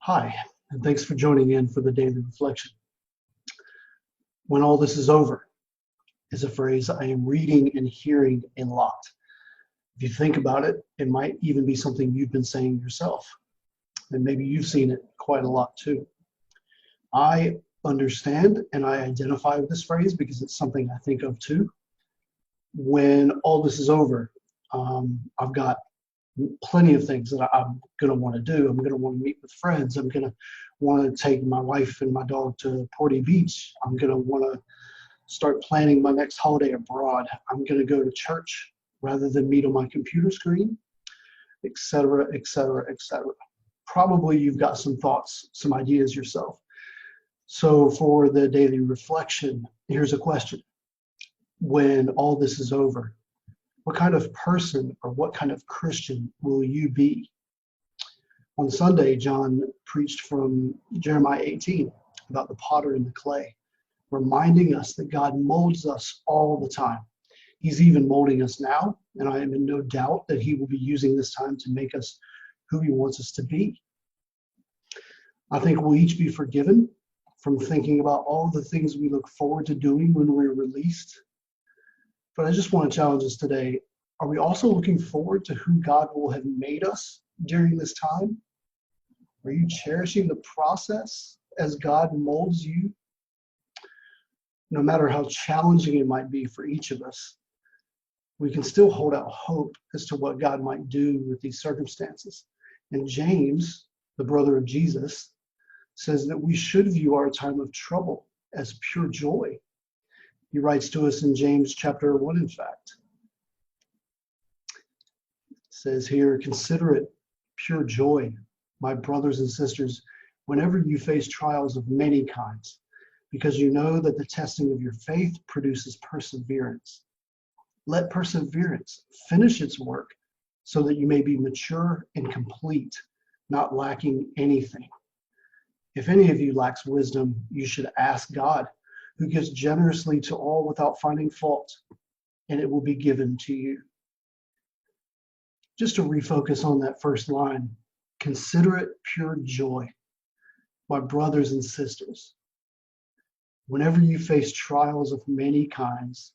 Hi, and thanks for joining in for the daily reflection. When all this is over is a phrase I am reading and hearing a lot. If you think about it, it might even be something you've been saying yourself, and maybe you've seen it quite a lot too. I understand and I identify with this phrase because it's something I think of too. When all this is over, I've got plenty of things that I'm going to want to do. I'm going to want to meet with friends. I'm going to want to take my wife and my dog to Porty Beach. I'm going to want to start planning my next holiday abroad. I'm going to go to church rather than meet on my computer screen, etc., etc., etc. Probably you've got some thoughts, some ideas yourself. So for the daily reflection, here's a question. When all this is over, what kind of person or what kind of Christian will you be? On Sunday, John preached from Jeremiah 18 about the potter and the clay, reminding us that God molds us all the time. He's even molding us now, and I am in no doubt that he will be using this time to make us who he wants us to be. I think we'll each be forgiven from thinking about all the things we look forward to doing when we're released. But I just want to challenge us today. Are we also looking forward to who God will have made us during this time? Are you cherishing the process as God molds you? No matter how challenging it might be for each of us, we can still hold out hope as to what God might do with these circumstances. And James, the brother of Jesus, says that we should view our time of trouble as pure joy. He writes to us in James chapter 1, in fact. It says here, "Consider it pure joy, my brothers and sisters, whenever you face trials of many kinds, because you know that the testing of your faith produces perseverance. Let perseverance finish its work so that you may be mature and complete, not lacking anything. If any of you lacks wisdom, you should ask God, who gives generously to all without finding fault, and it will be given to you." Just to refocus on that first line, consider it pure joy, my brothers and sisters, whenever you face trials of many kinds.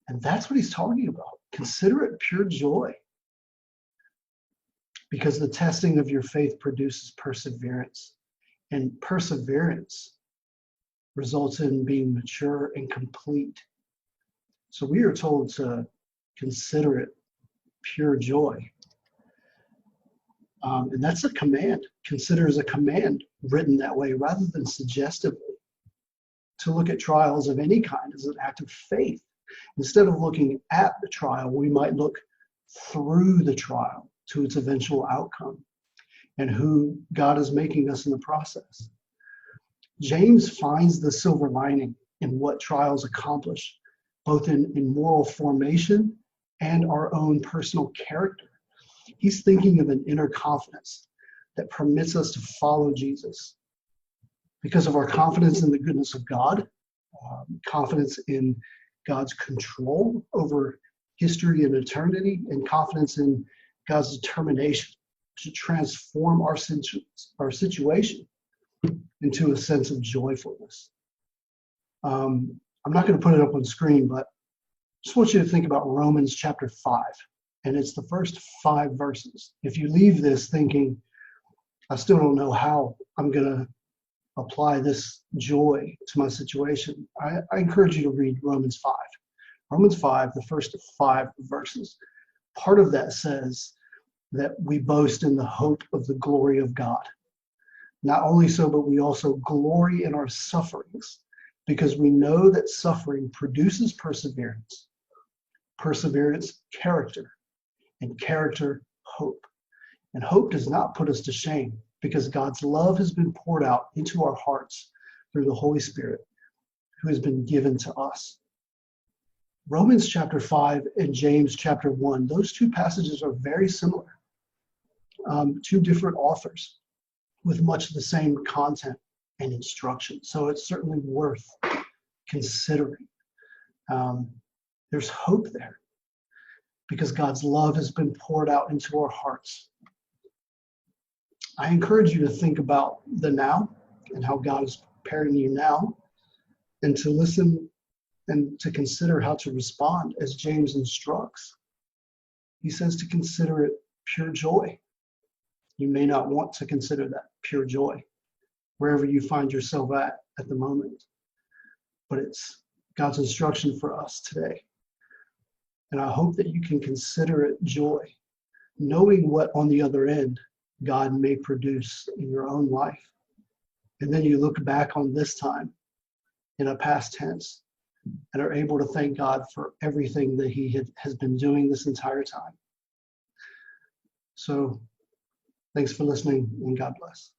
And that's what he's talking about. Consider it pure joy, because the testing of your faith produces perseverance, and perseverance results in being mature and complete. So we are told to consider it pure joy. And that's a command. Consider is a command written that way rather than suggestively. To look at trials of any kind is an act of faith. Instead of looking at the trial, we might look through the trial to its eventual outcome and who God is making us in the process. James finds the silver lining in what trials accomplish, both in moral formation and our own personal character. He's thinking of an inner confidence that permits us to follow Jesus because of our confidence in the goodness of God, confidence in God's control over history and eternity, and confidence in God's determination to transform our situation into a sense of joyfulness. I'm not going to put it up on screen, but I just want you to think about Romans chapter 5, and it's the first 5 verses. If you leave this thinking, I still don't know how I'm going to apply this joy to my situation, I encourage you to read Romans 5. Romans 5, the first 5 verses. Part of that says that we boast in the hope of the glory of God. Not only so, but we also glory in our sufferings, because we know that suffering produces perseverance, perseverance, character, and character, hope. And hope does not put us to shame, because God's love has been poured out into our hearts through the Holy Spirit, who has been given to us. Romans chapter 5 and James chapter 1, those two passages are very similar. Two different authors with much the same content and instruction. So it's certainly worth considering. There's hope there because God's love has been poured out into our hearts. I encourage you to think about the now and how God is preparing you now, and to listen and to consider how to respond as James instructs. He says to consider it pure joy. You may not want to consider that pure joy wherever you find yourself at the moment, but it's God's instruction for us today. And I hope that you can consider it joy, knowing what on the other end God may produce in your own life. And then you look back on this time in a past tense and are able to thank God for everything that he has been doing this entire time. So thanks for listening, and God bless.